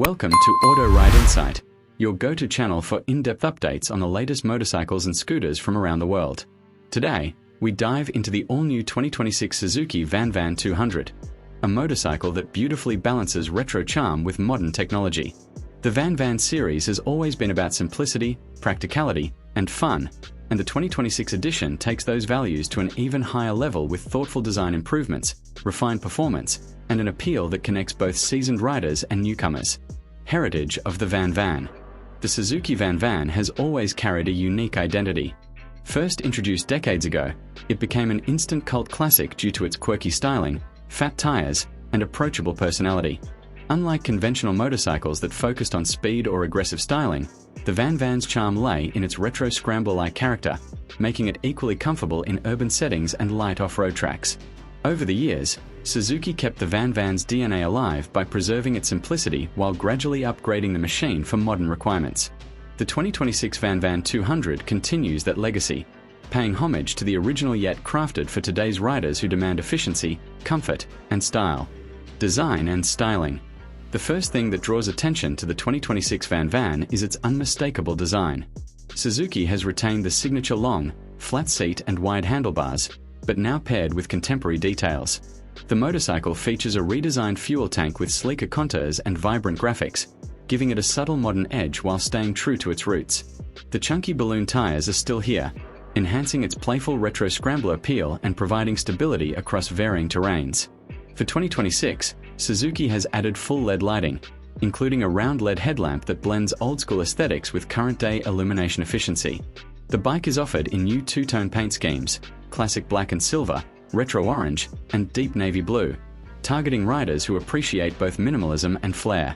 Welcome to Auto Ride Insight, your go-to channel for in-depth updates on the latest motorcycles and scooters from around the world. Today, we dive into the all-new 2026 Suzuki VanVan 200, a motorcycle that beautifully balances retro charm with modern technology. The VanVan series has always been about simplicity, practicality, and fun, and the 2026 edition takes those values to an even higher level with thoughtful design improvements, refined performance, and an appeal that connects both seasoned riders and newcomers. Heritage of the VanVan. The Suzuki VanVan has always carried a unique identity. First introduced decades ago, it became an instant cult classic due to its quirky styling, fat tires, and approachable personality. Unlike conventional motorcycles that focused on speed or aggressive styling, the VanVan's charm lay in its retro Scrambler-like character, making it equally comfortable in urban settings and light off-road tracks. Over the years, Suzuki kept the VanVan's DNA alive by preserving its simplicity while gradually upgrading the machine for modern requirements. The 2026 VanVan 200 continues that legacy, paying homage to the original yet crafted for today's riders who demand efficiency, comfort, and style. Design and styling. The first thing that draws attention to the 2026 VanVan is its unmistakable design. Suzuki has retained the signature long, flat seat and wide handlebars, but now paired with contemporary details. The motorcycle features a redesigned fuel tank with sleeker contours and vibrant graphics, giving it a subtle modern edge while staying true to its roots. The chunky balloon tires are still here, enhancing its playful retro Scrambler appeal and providing stability across varying terrains. For 2026, Suzuki has added full LED lighting, including a round LED headlamp that blends old-school aesthetics with current-day illumination efficiency. The bike is offered in new two-tone paint schemes, classic black and silver, retro orange, and deep navy blue, targeting riders who appreciate both minimalism and flair.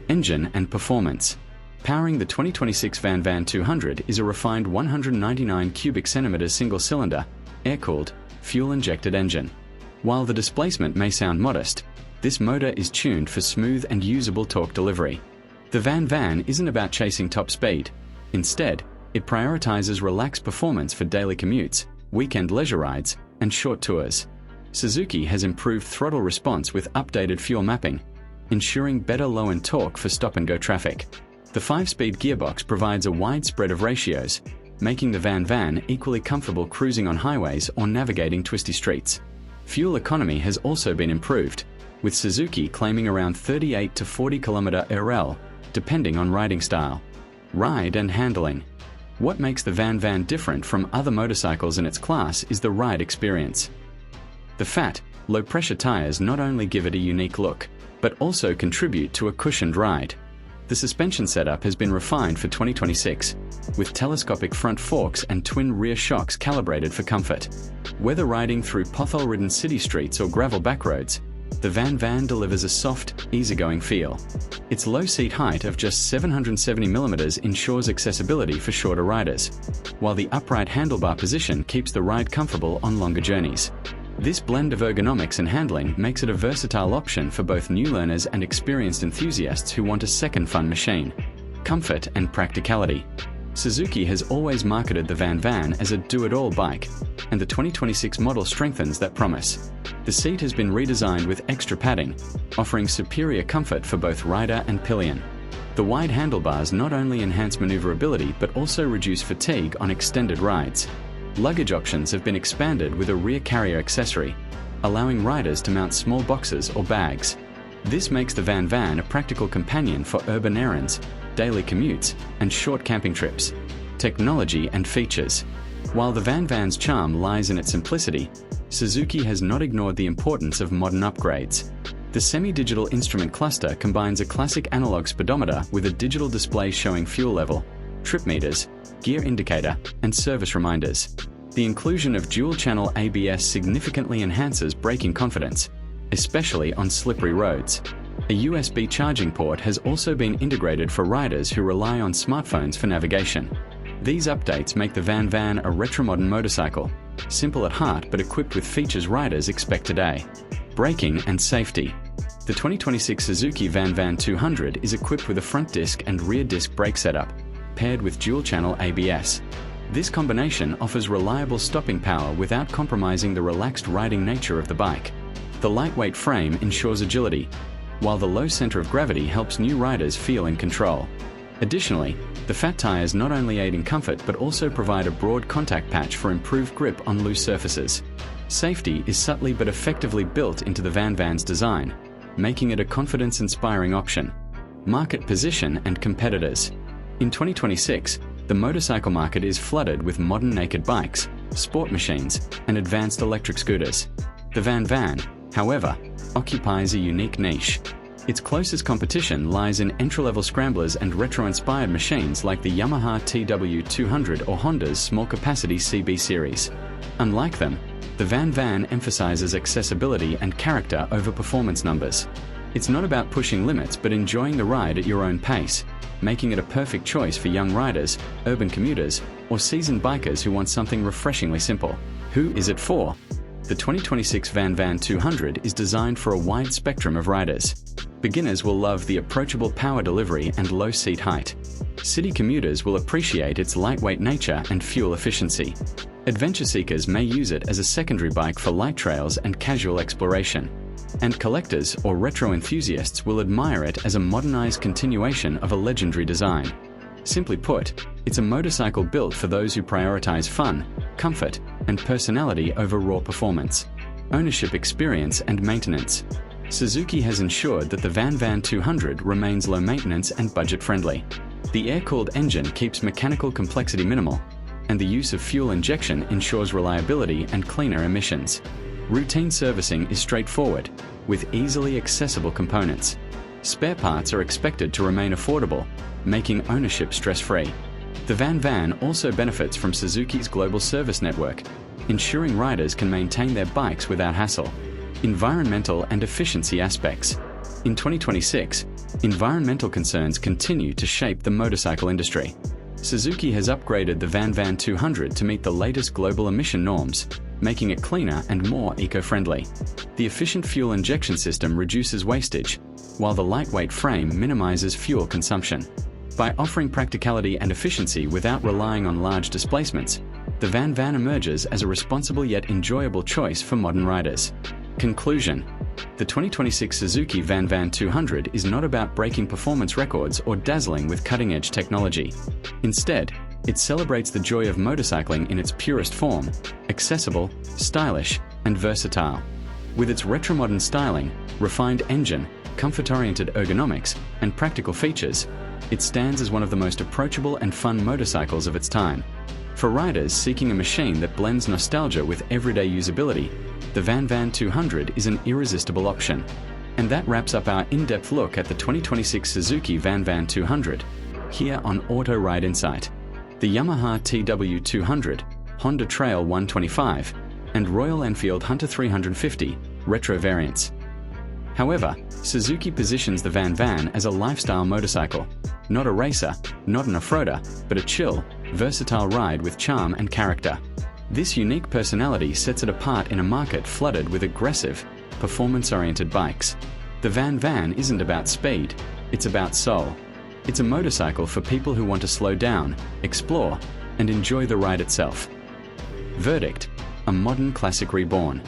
Engine and performance. Powering the 2026 VanVan 200 is a refined 199 cubic centimeters single-cylinder, air-cooled, fuel-injected engine. While the displacement may sound modest, this motor is tuned for smooth and usable torque delivery. The VanVan isn't about chasing top speed. Instead, it prioritizes relaxed performance for daily commutes, weekend leisure rides, and short tours. Suzuki has improved throttle response with updated fuel mapping, ensuring better low-end torque for stop-and-go traffic. The 5-speed gearbox provides a wide spread of ratios, making the VanVan equally comfortable cruising on highways or navigating twisty streets. Fuel economy has also been improved, with Suzuki claiming around 38 to 40 km RL, depending on riding style. Ride and handling. What makes the VanVan different from other motorcycles in its class is the ride experience. The fat, low-pressure tires not only give it a unique look, but also contribute to a cushioned ride. The suspension setup has been refined for 2026, with telescopic front forks and twin rear shocks calibrated for comfort. Whether riding through pothole-ridden city streets or gravel backroads, the VanVan delivers a soft, easygoing feel. Its low seat height of just 770 mm ensures accessibility for shorter riders, while the upright handlebar position keeps the ride comfortable on longer journeys. This blend of ergonomics and handling makes it a versatile option for both new learners and experienced enthusiasts who want a second fun machine. Comfort and practicality. Suzuki has always marketed the VanVan as a do-it-all bike, and the 2026 model strengthens that promise. The seat has been redesigned with extra padding, offering superior comfort for both rider and pillion. The wide handlebars not only enhance maneuverability but also reduce fatigue on extended rides. Luggage options have been expanded with a rear carrier accessory, allowing riders to mount small boxes or bags. This makes the VanVan a practical companion for urban errands, daily commutes, and short camping trips. Technology and features. While the VanVan's charm lies in its simplicity, Suzuki has not ignored the importance of modern upgrades. The semi-digital instrument cluster combines a classic analog speedometer with a digital display showing fuel level, trip meters, gear indicator, and service reminders. The inclusion of dual-channel ABS significantly enhances braking confidence, especially on slippery roads. A USB charging port has also been integrated for riders who rely on smartphones for navigation. These updates make the VanVan a retro-modern motorcycle, simple at heart but equipped with features riders expect today. Braking and safety. The 2026 Suzuki VanVan 200 is equipped with a front disc and rear disc brake setup, paired with dual-channel ABS. This combination offers reliable stopping power without compromising the relaxed riding nature of the bike. The lightweight frame ensures agility, while the low center of gravity helps new riders feel in control. Additionally, the fat tires not only aid in comfort but also provide a broad contact patch for improved grip on loose surfaces. Safety is subtly but effectively built into the VanVan's design, making it a confidence-inspiring option. Market position and competitors. In 2026, the motorcycle market is flooded with modern naked bikes, sport machines, and advanced electric scooters. The VanVan, however, occupies a unique niche. Its closest competition lies in entry-level scramblers and retro-inspired machines like the Yamaha TW200 or Honda's small-capacity CB series. Unlike them, the VanVan emphasizes accessibility and character over performance numbers. It's not about pushing limits but enjoying the ride at your own pace, making it a perfect choice for young riders, urban commuters, or seasoned bikers who want something refreshingly simple. Who is it for? The 2026 VanVan 200 is designed for a wide spectrum of riders. Beginners will love the approachable power delivery and low seat height. City commuters will appreciate its lightweight nature and fuel efficiency. Adventure seekers may use it as a secondary bike for light trails and casual exploration. And collectors or retro enthusiasts will admire it as a modernized continuation of a legendary design. Simply put, it's a motorcycle built for those who prioritize fun, comfort, and personality over raw performance. Ownership experience and maintenance. Suzuki has ensured that the VanVan 200 remains low maintenance and budget-friendly. The air-cooled engine keeps mechanical complexity minimal, and the use of fuel injection ensures reliability and cleaner emissions. Routine servicing is straightforward, with easily accessible components. Spare parts are expected to remain affordable, making ownership stress-free. The VanVan also benefits from Suzuki's global service network, ensuring riders can maintain their bikes without hassle. Environmental and efficiency aspects. In 2026, environmental concerns continue to shape the motorcycle industry. Suzuki has upgraded the VanVan 200 to meet the latest global emission norms, making it cleaner and more eco-friendly. The efficient fuel injection system reduces wastage, while the lightweight frame minimizes fuel consumption. By offering practicality and efficiency without relying on large displacements, the VanVan emerges as a responsible yet enjoyable choice for modern riders. Conclusion. The 2026 Suzuki VanVan 200 is not about breaking performance records or dazzling with cutting-edge technology. Instead, it celebrates the joy of motorcycling in its purest form, accessible, stylish, and versatile. With its retro-modern styling, refined engine, comfort-oriented ergonomics, and practical features, it stands as one of the most approachable and fun motorcycles of its time. For riders seeking a machine that blends nostalgia with everyday usability, the VanVan 200 is an irresistible option. And that wraps up our in-depth look at the 2026 Suzuki VanVan 200, here on Auto Ride Insight. The Yamaha TW200, Honda Trail 125, and Royal Enfield Hunter 350 retro variants. However, Suzuki positions the VanVan as a lifestyle motorcycle, not a racer, not an off-roader, but a chill, versatile ride with charm and character. This unique personality sets it apart in a market flooded with aggressive, performance-oriented bikes. The VanVan isn't about speed, it's about soul. It's a motorcycle for people who want to slow down, explore, and enjoy the ride itself. Verdict: a modern classic reborn.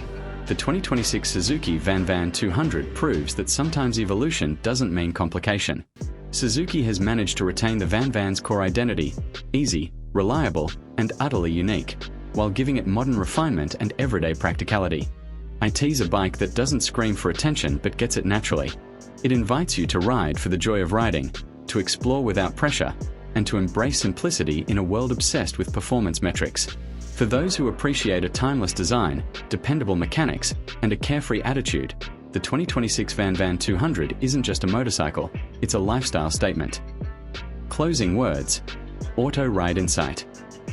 The 2026 Suzuki VanVan 200 proves that sometimes evolution doesn't mean complication. Suzuki has managed to retain the VanVan's core identity, easy, reliable, and utterly unique, while giving it modern refinement and everyday practicality. It's a bike that doesn't scream for attention but gets it naturally. It invites you to ride for the joy of riding, to explore without pressure, and to embrace simplicity in a world obsessed with performance metrics. For those who appreciate a timeless design, dependable mechanics, and a carefree attitude, the 2026 VanVan 200 isn't just a motorcycle, it's a lifestyle statement. Closing words. Auto Ride Insight.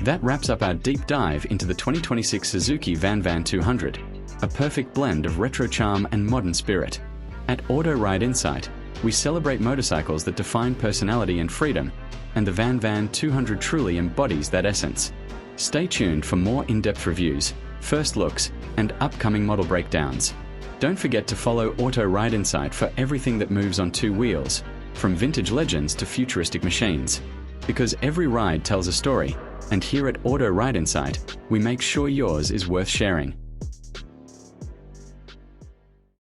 That wraps up our deep dive into the 2026 Suzuki VanVan 200, a perfect blend of retro charm and modern spirit. At Auto Ride Insight, we celebrate motorcycles that define personality and freedom, and the VanVan 200 truly embodies that essence. Stay tuned for more in-depth reviews, first looks, and upcoming model breakdowns. Don't forget to follow Auto Ride Insight for everything that moves on two wheels, from vintage legends to futuristic machines. Because every ride tells a story, and here at Auto Ride Insight, we make sure yours is worth sharing.